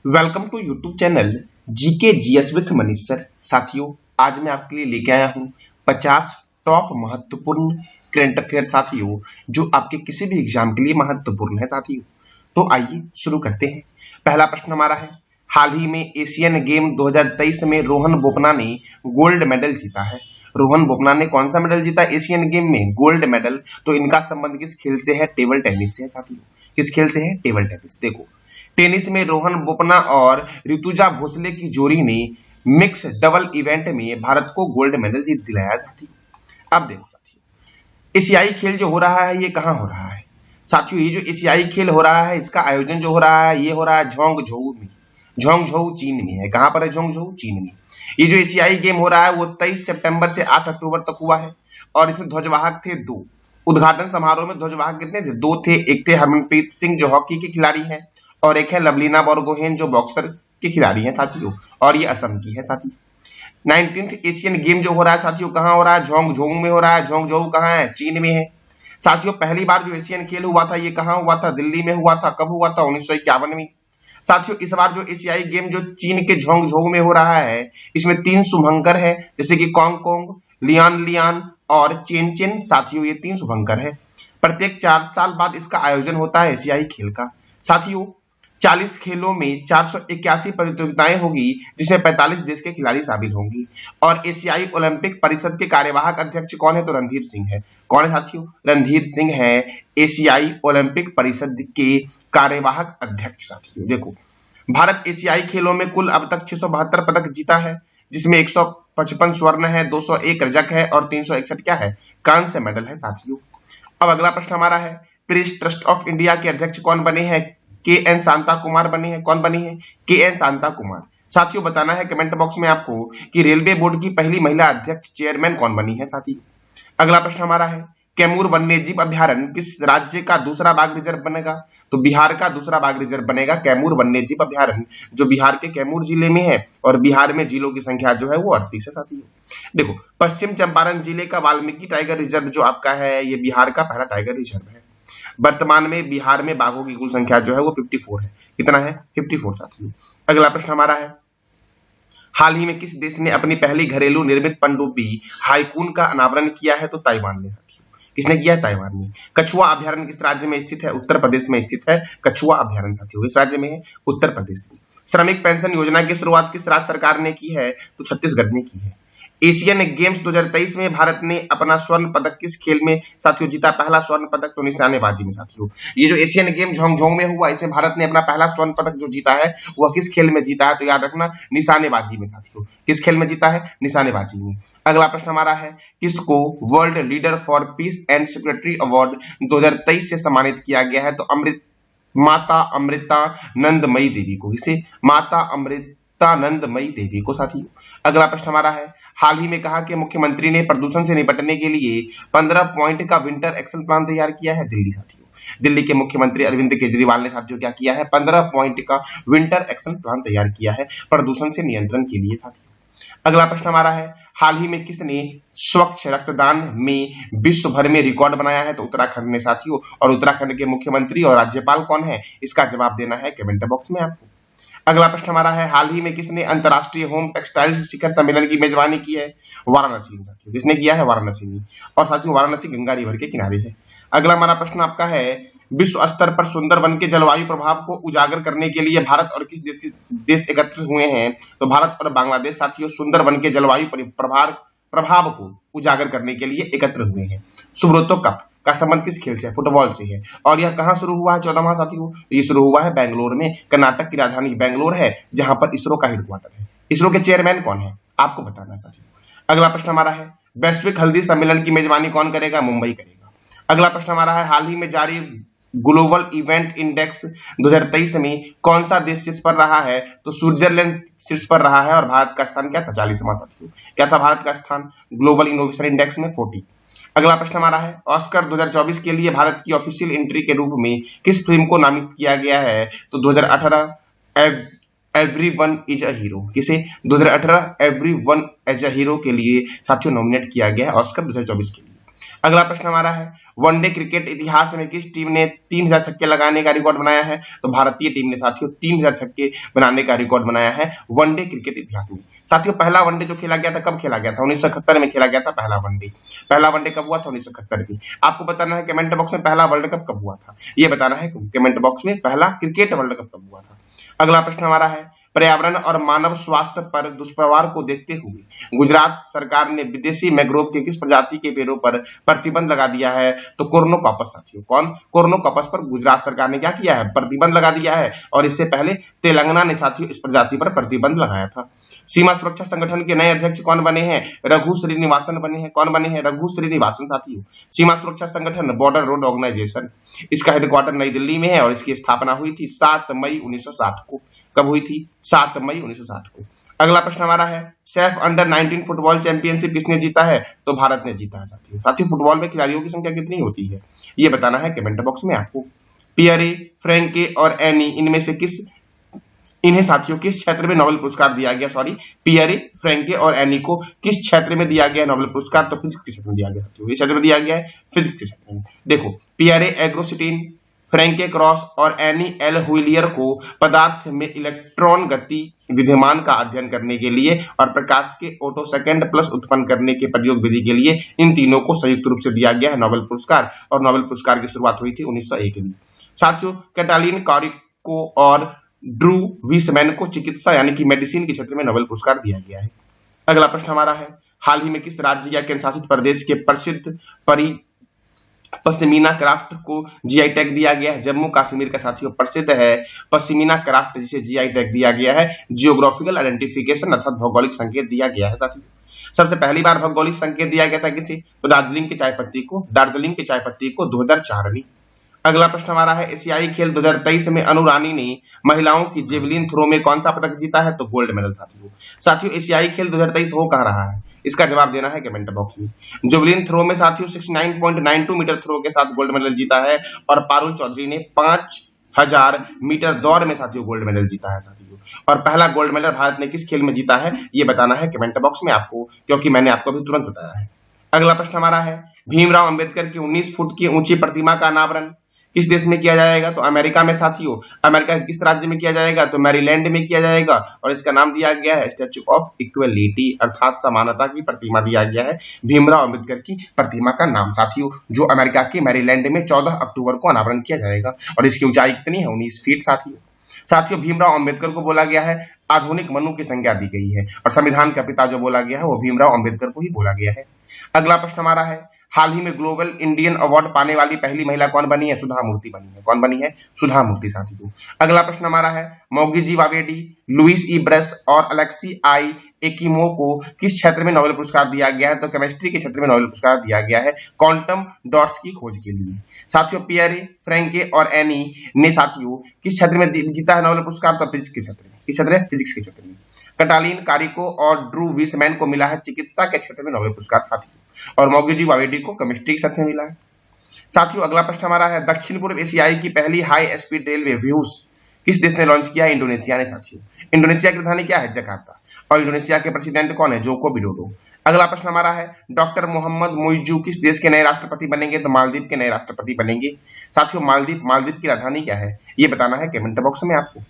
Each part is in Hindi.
Welcome to YouTube channel GK GS with Manish sir. साथियों, आज मैं आपके लिए लेके आया हूँ 50 टॉप महत्वपूर्ण करंट अफेयर साथियों, जो आपके किसी भी एग्जाम के लिए महत्वपूर्ण है साथियों। तो आइए शुरू करते हैं। पहला प्रश्न हमारा है, हाल ही में एशियन गेम 2023 में रोहन बोपन्ना ने गोल्ड मेडल जीता है। रोहन बोपन्ना ने कौन सा मेडल जीता एशियन गेम में? Gold medal. तो इनका संबंध किस खेल से है? टेबल टेनिस से है साथियों। किस खेल से है? Table tennis. देखो, टेनिस में रोहन बोपन्ना और ऋतुजा भोसले की जोड़ी ने मिक्स डबल इवेंट में भारत को गोल्ड मेडल जीत दिलाया साथियों। अब देखो साथियों, एशियाई खेल जो हो रहा है ये कहाँ हो रहा है साथियों? ये जो एशियाई खेल हो रहा है इसका आयोजन जो हो रहा है ये हो रहा है झोंगझोऊ में। झोंगझोऊ चीन में है। कहाँ पर है? झोंगझोऊ चीन में। ये जो एशियाई गेम हो रहा है वो 23 सितंबर से 8 अक्टूबर तक हुआ है और इसमें ध्वजवाहक थे 2। उद्घाटन समारोह में ध्वजवाहक कितने थे? 2 थे। एक थे हरमनप्रीत सिंह जो हॉकी के खिलाड़ी हैं और एक है लवलीना बोरगोहेन जो बॉक्सर के खिलाड़ी हैं साथियों, और ये असम की है साथियों। 19th एशियन गेम जो हो रहा है साथियों कहाँ हो रहा है? झोंगझोऊ में हो रहा है। झोंगझोऊ कहाँ है? चीन में है साथियों। पहली बार जो एशियन खेल हुआ था ये कहाँ हुआ था? दिल्ली में हुआ था। कब हुआ था? 1951 में साथियों। इस बार जो एशियाई गेम जो चीन के झोंगझोऊ में हो रहा है इसमें 3 शुभंकर है, जैसे कि कॉन्ग कोंग, लियान लियान और चेन चेन साथियों। ये 3 शुभंकर है। प्रत्येक 4 साल बाद इसका आयोजन होता है एशियाई खेल का साथियों। 40 खेलों में 481 प्रतियोगिताएं होगी जिसमें 45 देश के खिलाड़ी शामिल होंगे। और एशियाई ओलंपिक परिषद के कार्यवाहक अध्यक्ष कौन है? तो रणधीर सिंह है। कौन है साथियों? रणधीर सिंह है एशियाई ओलंपिक परिषद के कार्यवाहक अध्यक्ष साथियों। देखो, भारत एशियाई खेलों में कुल अब तक 672 पदक जीता है, जिसमें 155 स्वर्ण है, 201 रजक है और 361 क्या है? कांस्य मेडल है साथियों। अब अगला प्रश्न हमारा है, प्रेस ट्रस्ट ऑफ इंडिया के अध्यक्ष कौन बने हैं? के एन शांता कुमार बने हैं। कौन बनी है? के एन शांता कुमार। साथियों बताना है कमेंट बॉक्स में आपको कि रेलवे बोर्ड की पहली महिला अध्यक्ष चेयरमैन कौन बनी है साथियों। अगला प्रश्न हमारा है, कैमूर वन्यजीव अभ्यारण्य किस राज्य का दूसरा बाघ रिजर्व बनेगा? तो बिहार का दूसरा बाघ रिजर्व बनेगा कैमूर वन्यजीव अभ्यारण्य, जो बिहार के कैमूर जिले में है। और बिहार में जिलों की संख्या जो है वो 38 है साथियों। देखो, पश्चिम चंपारण जिले का वाल्मीकि टाइगर रिजर्व जो आपका है ये बिहार का पहला टाइगर रिजर्व है। वर्तमान में बिहार में बाघों की कुल संख्या जो है वो 54 है। कितना है? 54 साथियों। अगला प्रश्न हमारा है, हाल ही में किस देश ने अपनी पहली घरेलू निर्मित पनडुब्बी हाइकून का अनावरण किया है? तो ताइवान ने साथियों। किसने किया है? ताइवान ने। कछुआ अभ्यारण्य किस राज्य में स्थित है? उत्तर प्रदेश में स्थित है कछुआ अभ्यारण्य साथियों। किस राज्य में है? उत्तर प्रदेश में। श्रमिक पेंशन योजना की शुरुआत किस राज्य सरकार ने की है? तो छत्तीसगढ़ ने की है। एशियन गेम्स 2023 में भारत ने अपना स्वर्ण पदक किस खेल में साथियों जीता? पहला स्वर्ण पदक तो निशानेबाजी में साथियों। ये जो एशियन गेम झोंगझोऊ में हुआ इसमें भारत ने अपना पहला स्वर्ण पदक जो जीता है वह किस खेल में जीता है? तो याद रखना, निशानेबाजी में साथियों। किस खेल में जीता है? निशानेबाजी में। अगला प्रश्न हमारा है, किसको world leader for piece and security award 2023 से सम्मानित किया गया है? तो माता अमृतानंदमयी देवी को। किसे? माता अमृतानंदमयी देवी को साथियों। अगला प्रश्न हमारा है, हाल ही में कहा कि मुख्यमंत्री ने प्रदूषण से निपटने के लिए 15 पॉइंट का विंटर एक्शन प्लान तैयार किया है? दिल्ली साथियों। दिल्ली के मुख्यमंत्री अरविंद केजरीवाल ने साथियों क्या किया है? 15 पॉइंट का विंटर एक्शन प्लान तैयार किया है प्रदूषण से नियंत्रण के लिए साथियों। अगला प्रश्न हमारा है, हाल ही में किसने स्वच्छ रक्तदान में विश्व भर में रिकॉर्ड बनाया है? तो उत्तराखंड ने साथियों। और उत्तराखंड के मुख्यमंत्री और राज्यपाल कौन है? इसका जवाब देना है कमेंट बॉक्स में आपको। अगला प्रश्न हमारा है, हाल ही में किसने अंतरराष्ट्रीय होम टेक्सटाइल्स शिखर सम्मेलन की मेजबानी की है? वाराणसी साथियों। किसने किया है? वाराणसी में। और साथियों वाराणसी गंगा रिवर के किनारे है। अगला हमारा प्रश्न आपका है, विश्व स्तर पर सुंदरवन के जलवायु प्रभाव को उजागर करने के लिए भारत और किस देश एकत्रित हुए हैं? तो भारत और बांग्लादेश साथियों सुंदरवन के जलवायु प्रभाव को उजागर करने के लिए एकत्र हुए हैं। सुब्रतो कप का संबंध किस खेल से है? फुटबॉल से है। और यह कहां शुरू हुआ है? 14वां साथियों। ये शुरू हुआ है बेंगलोर में। कर्नाटक की राजधानी बेंगलोर है जहां पर इसरो का हेडक्वार्टर है। इसरो के चेयरमैन कौन है? आपको बताना है साथियों। अगला प्रश्न हमारा है, वैश्विक हल्दी सम्मेलन की मेजबानी कौन करेगा? मुंबई करेगा। अगला प्रश्न हमारा है, हाल ही में जारी ग्लोबल इवेंट इंडेक्स 2023 में कौन सा देश शीर्ष पर रहा है? तो स्विट्जरलैंड शीर्ष पर रहा है। और भारत का स्थान क्या था? 40वां साथियों। क्या था भारत का स्थान ग्लोबल इनोवेशन इंडेक्स में? 40। अगला प्रश्न हमारा है, ऑस्कर 2024 के लिए भारत की ऑफिशियल एंट्री के रूप में किस फिल्म को नामित किया गया है? तो 2018 एवरीवन इज अ हीरो। किसे? 2018 एवरीवन इज अ हीरो के लिए साथियों नॉमिनेट किया गया है ऑस्कर 2024 के लिए। अगला प्रश्न हमारा है, वनडे क्रिकेट इतिहास में किस टीम ने 3000 छक्के लगाने का रिकॉर्ड बनाया है? तो भारतीय टीम ने साथियों 3000 छक्के बनाने का रिकॉर्ड बनाया है वनडे क्रिकेट इतिहास में। साथियों पहला वनडे जो खेला गया था, कब खेला गया था? 1971 में खेला गया था पहला वनडे। पहला वनडे कब हुआ था? 1971 में। आपको बताना है कमेंट बॉक्स में पहला वर्ल्ड कप कब हुआ था, ये बताना है कमेंट बॉक्स में पहला क्रिकेट वर्ल्ड कप कब हुआ था। अगला प्रश्न हमारा है, पर्यावरण और मानव स्वास्थ्य पर दुष्प्रभाव को देखते हुए गुजरात सरकार ने विदेशी मैंग्रोव के किस प्रजाति के पेड़ों पर प्रतिबंध लगा दिया है? तो कोर्नोकॉपस साथियों। कौन? कोर्नोकॉपस पर गुजरात सरकार ने क्या किया है? प्रतिबंध लगा दिया है। और इससे पहले तेलंगाना ने साथियों इस प्रजाति पर प्रतिबंध लगाया था। सीमा सुरक्षा संगठन के नए अध्यक्ष कौन बने हैं? रघु श्रीनिवासन बने हैं। कौन बने हैं? रघु श्रीनिवासन साथियों। सीमा सुरक्षा संगठन बॉर्डर रोड ऑर्गेनाइजेशन, इसका हेडक्वार्टर नई दिल्ली में है और इसकी स्थापना हुई थी 7 मई 1960 को। कब हुई थी? 7 मई 1960 को। अगला प्रश्न हमारा है, सैफ अंडर 19 फुटबॉल चैंपियनशिप किसने जीता है? तो भारत ने जीता है साथियों। साथियों फुटबॉल में खिलाड़ियों की संख्या कितनी होती है, ये बताना है कमेंट बॉक्स में आपको। पियरे, फ्रैंके और एनी इनमें से इन्हें साथियों किस क्षेत्र में नोबेल पुरस्कार दिया गया? पियरे, फ्रैंके और एनी को किस क्षेत्र में दिया गया नोबेल पुरस्कार? तो फिजिक्स के क्षेत्र में दिया गया साथियों। इस क्षेत्र में दिया गया है फिजिक्स के क्षेत्र में। देखो, पियरे एग्रोसिटीन, फ्रैंके क्रॉस और एनी एल हुइलियर को पदार्थ में इलेक्ट्रॉन गति विद्यमान का अध्ययन करने के लिए और प्रकाश के ऑटोसेकेंड प्लस उत्पन्न करने के प्रयोग विधि के लिए इन तीनों को संयुक्त रूप से दिया गया है नोबेल पुरस्कार। और नोबेल पुरस्कार की शुरुआत हुई थी 1901 में। साथियों कैटालिन कारिको और ड्रू वीसमैन को चिकित्सा यानी कि मेडिसिन के क्षेत्र में नोबेल पुरस्कार दिया गया है। अगला प्रश्न हमारा है, हाल ही में किस राज्य या केंद्र शासित प्रदेश के प्रसिद्ध पश्मीना क्राफ्ट को जीआई टैग दिया गया है? जम्मू कश्मीर का साथियों प्रसिद्ध है पश्मीना क्राफ्ट, जिसे जीआई टैग दिया गया है। जियोग्राफिकल आइडेंटिफिकेशन अर्थात भौगोलिक संकेत दिया गया है साथियों। सबसे पहली बार भौगोलिक संकेत दिया गया था किसे? तो दार्जिलिंग की चाय पत्ती को 2004 में। अगला प्रश्न हमारा है, एशियाई खेल 2023 में अनु रानी ने महिलाओं की जेवलिन थ्रो में कौन सा पदक जीता है? तो गोल्ड मेडल साथियों एशियाई खेल 2023 हो कहां रहा है, इसका जवाब देना है कमेंट बॉक्स में। जेवलिन थ्रो में साथियों 69.92 मीटर थ्रो के साथ गोल्ड मेडल जीता है और पारुल चौधरी ने 5000 मीटर दौड़ में साथियों गोल्ड मेडल जीता है साथियों। और पहला गोल्ड मेडल भारत ने किस खेल में जीता है, ये बताना है कमेंट बॉक्स में आपको, क्योंकि मैंने आपको अभी तुरंत बताया है। अगला प्रश्न हमारा है, भीमराव अंबेडकर की 19 फुट की ऊंची प्रतिमा का अनावरण किस देश में किया जाएगा? तो अमेरिका में साथियों। अमेरिका के किस राज्य में किया जाएगा? तो मैरीलैंड में किया जाएगा और इसका नाम दिया गया है स्टैच्यू ऑफ इक्वलिटी अर्थात समानता की प्रतिमा दिया गया है भीमराव अंबेडकर की प्रतिमा का नाम साथियों, जो अमेरिका के मैरीलैंड में 14 अक्टूबर को अनावरण किया जाएगा और इसकी ऊंचाई कितनी है? 19 फीट साथियों भीमराव अंबेडकर को बोला गया है आधुनिक मनु की संज्ञा दी गई है और संविधान का पिता जो बोला गया है वो भीमराव अंबेडकर को ही बोला गया है। अगला प्रश्न हमारा है, हाल ही में ग्लोबल इंडियन अवार्ड पाने वाली पहली महिला कौन बनी है? सुधा मूर्ति बनी है। कौन बनी है? सुधा मूर्ति साथियों। अगला प्रश्न हमारा है, मौगीजी वावेडी, लुइस ई ब्रस और अलेक्सी आई एकिमो को किस क्षेत्र में नोबेल पुरस्कार दिया गया है? तो केमिस्ट्री के क्षेत्र में नोबेल पुरस्कार दिया गया है क्वांटम डॉट्स की खोज के लिए। साथियों पियरे, फ्रैंके और एनी ने साथियों किस क्षेत्र में जीता है नोबेल पुरस्कार? तो फिजिक्स के क्षेत्र में। किस क्षेत्र में? फिजिक्स के क्षेत्र में। कैटालिन कारिको और ड्रू वीसमैन को मिला है चिकित्सा के क्षेत्र में नोबेल पुरस्कार साथियों और मौगीजी वावेडी को केमिस्ट्री के क्षेत्र में मिला है साथियों। अगला प्रश्न हमारा है, दक्षिण पूर्व एशियाई की पहली हाई स्पीड रेलवे व्यूज किस देश ने लॉन्च किया है? इंडोनेशिया ने साथियों। इंडोनेशिया की राजधानी क्या है? जकार्ता। और इंडोनेशिया के प्रेसिडेंट कौन है? Joko Widodo. अगला प्रश्न हमारा है, डॉक्टर मोहम्मद मुइजू किस देश के नए राष्ट्रपति बनेंगे? तो मालदीव के नए राष्ट्रपति बनेंगे साथियों। मालदीव की राजधानी क्या है, ये बताना है कमेंट बॉक्स में आपको।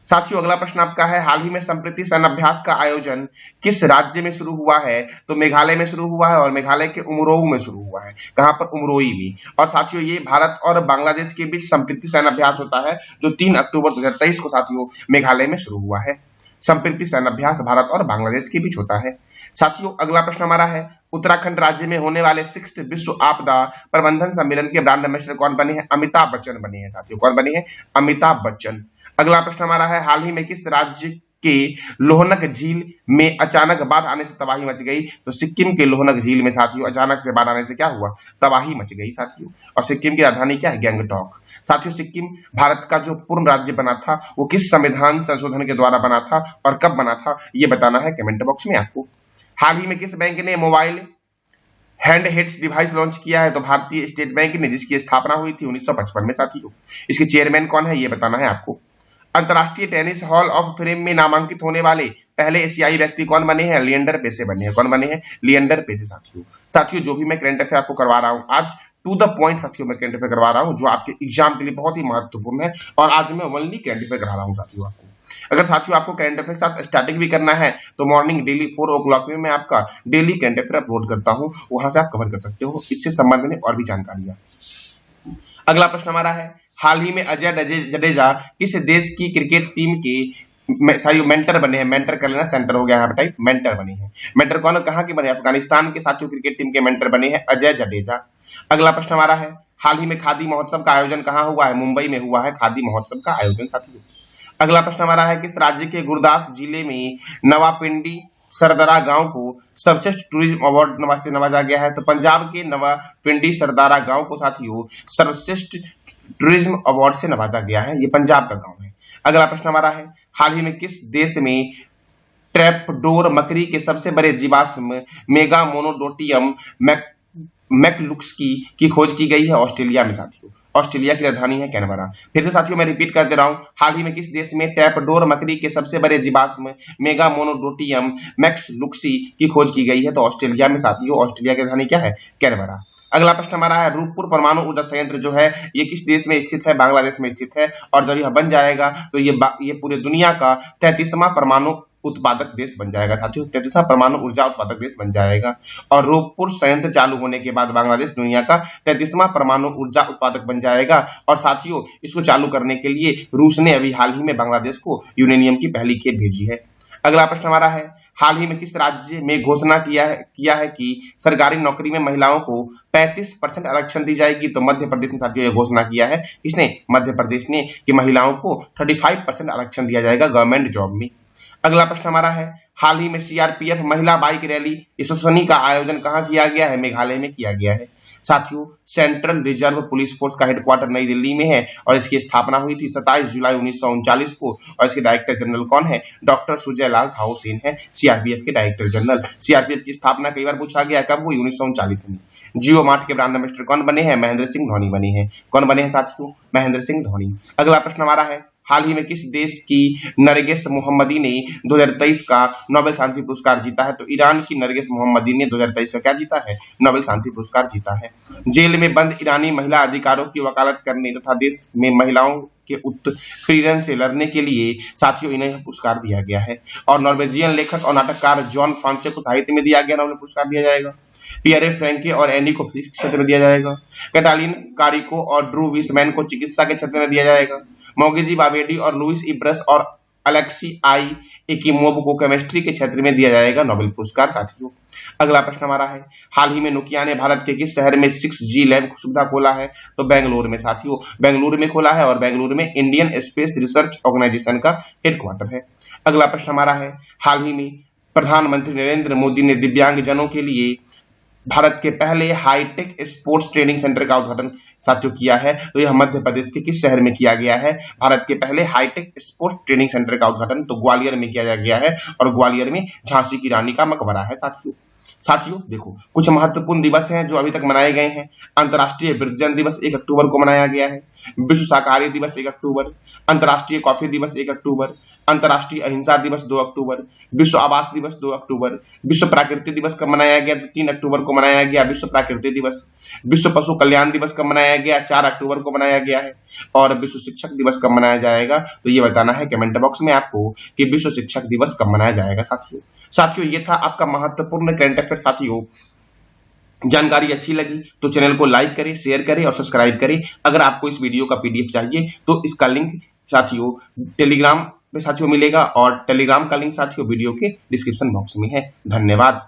साथियों अगला प्रश्न आपका है, हाल ही में संप्रीति सैन्य अभ्यास का आयोजन किस राज्य में शुरू हुआ है? तो मेघालय में शुरू हुआ है और मेघालय के उमरोई में शुरू हुआ है। कहां पर? उमरोई में। और साथियों ये भारत और बांग्लादेश के बीच संप्रीति सैन्य अभ्यास होता है जो 3 अक्टूबर 2023 को साथियों मेघालय में शुरू हुआ है। संप्रीति सैन्य अभ्यास भारत और बांग्लादेश के बीच होता है साथियों। अगला प्रश्न हमारा है, उत्तराखंड राज्य में होने वाले 6th विश्व आपदा प्रबंधन सम्मेलन के ब्रांड एम्बेसडर कौन बने हैं? अमिताभ बच्चन बने हैं साथियों। कौन बने हैं? अमिताभ बच्चन। अगला प्रश्न हमारा है, हाल ही में किस राज्य के लोहनक झील में अचानक बाढ़ आने से तबाही मच गई? तो सिक्किम के लोहनक झील में साथियों अचानक से बाढ़ आने से क्या हुआ? तबाही मच गई साथियों। और सिक्किम की राजधानी क्या है? गैंगटॉक। साथियों सिक्किम भारत का जो पूर्ण राज्य बना था वो किस संविधान संशोधन के द्वारा बना था और कब बना था, ये बताना है कमेंट बॉक्स में आपको। हाल ही में किस बैंक ने mobile hand heads device launch किया है? तो भारतीय स्टेट बैंक ने, जिसकी स्थापना हुई थी 1955 में साथियों। इसके चेयरमैन कौन है, ये बताना है आपको। अंतर्राष्ट्रीय टेनिस हॉल ऑफ फेम में नामांकित होने वाले पहले एशियाई व्यक्ति कौन बने हैं? लिएंडर पेसे बने हैं। कौन बने हैं? लिएंडर पेसे। साथियों जो भी मैं करंट अफेयर आपको करवा रहा हूं आज टू द पॉइंट साथियों मैं करंट अफेयर करवा रहा हूं जो आपके एग्जाम के लिए बहुत ही महत्वपूर्ण है और आज मैं ओनली करंट अफेयर करा रहा हूं साथियों आपको। अगर साथियों आपको करंट अफेयर के साथ स्टैटिक भी करना है तो मॉर्निंग डेली 4 o'clock में मैं आपका डेली करंट अफेयर अपलोड करता हूं, वहां से आप कवर कर सकते हो इससे संबंध में और भी जानकारियां। अगला प्रश्न हमारा है, हाल ही में अजय जडेजा किस देश की क्रिकेट टीम के मेंटर बने हैं? मेंटर कर लेना, सेंटर हो गया यहाँ पे टाइप, मेंटर बने हैं। मेंटर कौन कहाँ के बने? अफगानिस्तान के साथियों क्रिकेट टीम के मेंटर बने हैं अजय जडेजा। अगला प्रश्न हमारा है, हाल ही में खादी महोत्सव का आयोजन कहाँ हुआ है? मुंबई में हुआ है खादी महोत्सव का आयोजन साथियों। अगला प्रश्न हमारा है, किस राज्य के गुरदास जिले में नवापिंडी सरदारा गांव को सर्वश्रेष्ठ टूरिज्म अवार्ड से नवाजा गया है? तो पंजाब के नवापिंडी सरदारा गांव को साथियों सर्वश्रेष्ठ टूरिज्म अवार्ड से नवाजा गया है, ये पंजाब का गांव है। अगला प्रश्न हमारा है, हाल ही में किस देश में ट्रैपडोर मकड़ी के सबसे बड़े जीवाश्म मेगा मोनोडोटियम मैकलुस्की की खोज की गई है? ऑस्ट्रेलिया में साथियों। ऑस्ट्रेलिया की राजधानी है कैनबरा। फिर से साथियों मैं रिपीट कर दे रहा हूं, हाल ही में किस देश में ट्रैपडोर मकड़ी के सबसे बड़े जीवाश्म मेगा मोनोडोटियम मैक्सलुस्की की खोज की गई है? तो ऑस्ट्रेलिया में साथियों। ऑस्ट्रेलिया की राजधानी क्या है? कैनबरा। अगला प्रश्न हमारा है, रूपपुर परमाणु ऊर्जा संयंत्र जो है ये किस देश में स्थित है? बांग्लादेश में स्थित है। और जब यह बन जाएगा तो ये पूरे दुनिया का 33वां परमाणु उत्पादक देश बन जाएगा साथियों। 33वां परमाणु ऊर्जा उत्पादक देश बन जाएगा। और रूपपुर संयंत्र चालू होने के बाद बांग्लादेश दुनिया का 33वां परमाणु ऊर्जा उत्पादक बन जाएगा। और साथियों इसको चालू करने के लिए रूस ने अभी हाल ही में बांग्लादेश को यूरेनियम की पहली खेप भेजी है। अगला प्रश्न हमारा है, हाल ही में किस राज्य में घोषणा किया है कि सरकारी नौकरी में महिलाओं को 35% आरक्षण दी जाएगी? तो मध्य प्रदेश ने साथियों यह घोषणा किया है। किसने? मध्य प्रदेश ने, कि महिलाओं को 35% आरक्षण दिया जाएगा गवर्नमेंट जॉब में। अगला प्रश्न हमारा है, हाल ही में सीआरपीएफ महिला बाइक रैली एसोसिएशन का आयोजन कहां किया गया है? मेघालय में किया गया है। साथियों सेंट्रल रिजर्व पुलिस फोर्स का हेडक्वार्टर नई दिल्ली में है और इसकी स्थापना हुई थी 27 जुलाई 1939 को। और इसके डायरेक्टर जनरल कौन है? डॉक्टर सुजय लाल थाउसेन है सीआरपीएफ के डायरेक्टर जनरल। सीआरपीएफ की स्थापना कई बार पूछा गया, कब हुई? 1939 में। जियो मार्ट के ब्रांड एम्बेसडर कौन बने हैं? महेंद्र सिंह धोनी बने हैं। कौन बने हैं साथियों? महेंद्र सिंह धोनी। अगला प्रश्न हमारा है, हाल ही में किस देश की नरगिस मोहम्मदी ने 2023 का नोबेल शांति पुरस्कार जीता है? तो ईरान की नरगिस मोहम्मदी ने 2023 का क्या जीता है? नोबेल शांति पुरस्कार जीता है। जेल में बंद ईरानी महिला अधिकारों की वकालत करने तथा देश में महिलाओं के उत्पीड़न से लड़ने के लिए साथियों इन्हें पुरस्कार दिया गया है। और नॉर्वेजियन लेखक और नाटककार जॉन फ्रांसे को साहित्य में दिया गया नोबेल पुरस्कार दिया जाएगा। पियरे फ्रैंके और एनी को फिजिक्स के क्षेत्र में दिया जाएगा। कैटालिन कारिको और ड्रू विसमैन को चिकित्सा के क्षेत्र में दिया जाएगा। मोगेजी बावेडी और लुइस इब्रस और अलेक्सी आई एकिमोव को केमिस्ट्री के क्षेत्र में दिया जाएगा नोबेल पुरस्कार साथियों। अगला प्रश्न हमारा है, हाल ही में नोकिया ने भारत के किस शहर में 6G लैब सुविधा खोला है? तो बेंगलुरु में साथियों। बेंगलुरु में खोला है और बेंगलुरु में इंडियन स्पेस रिसर्च ऑर्गेनाइजेशन का हेडक्वार्टर है। अगला प्रश्न हमारा है, हाल ही में प्रधानमंत्री नरेंद्र मोदी ने दिव्यांगजनों के लिए भारत के पहले हाईटेक स्पोर्ट्स ट्रेनिंग सेंटर का उद्घाटन साथियों किया है। तो यह मध्य प्रदेश के किस शहर में किया गया है? भारत के पहले हाईटेक स्पोर्ट्स ट्रेनिंग सेंटर का उद्घाटन तो ग्वालियर में किया गया है और ग्वालियर में झांसी की रानी का मकबरा है साथियों देखो कुछ महत्वपूर्ण दिवस हैं जो अभी तक मनाए गए हैं। अंतर्राष्ट्रीय वृद्धजन दिवस 1 अक्टूबर को मनाया गया है। विश्व शाकाहारी दिवस 1 अक्टूबर, अंतर्राष्ट्रीय कॉफी दिवस 1 अक्टूबर, अंतर्राष्ट्रीय अहिंसा दिवस 2 अक्टूबर, विश्व आवास दिवस 2 अक्टूबर, विश्व प्राकृतिक दिवस कब मनाया गया? 3 अक्टूबर को मनाया गया विश्व प्राकृतिक दिवस। विश्व पशु कल्याण दिवस कब मनाया गया? 4 अक्टूबर को मनाया गया है। और विश्व शिक्षक दिवस कब मनाया जाएगा? तो ये बताना है कमेंट बॉक्स में आपको कि विश्व शिक्षक दिवस कब मनाया जाएगा साथियों ये था आपका महत्वपूर्ण करंट अफेयर साथियों। जानकारी अच्छी लगी तो चैनल को लाइक करें, शेयर करें और सब्सक्राइब करें। अगर आपको इस वीडियो का पीडीएफ चाहिए तो इसका लिंक साथियों टेलीग्राम पे साथियों मिलेगा और टेलीग्राम का लिंक साथियों वीडियो के डिस्क्रिप्शन बॉक्स में है। धन्यवाद।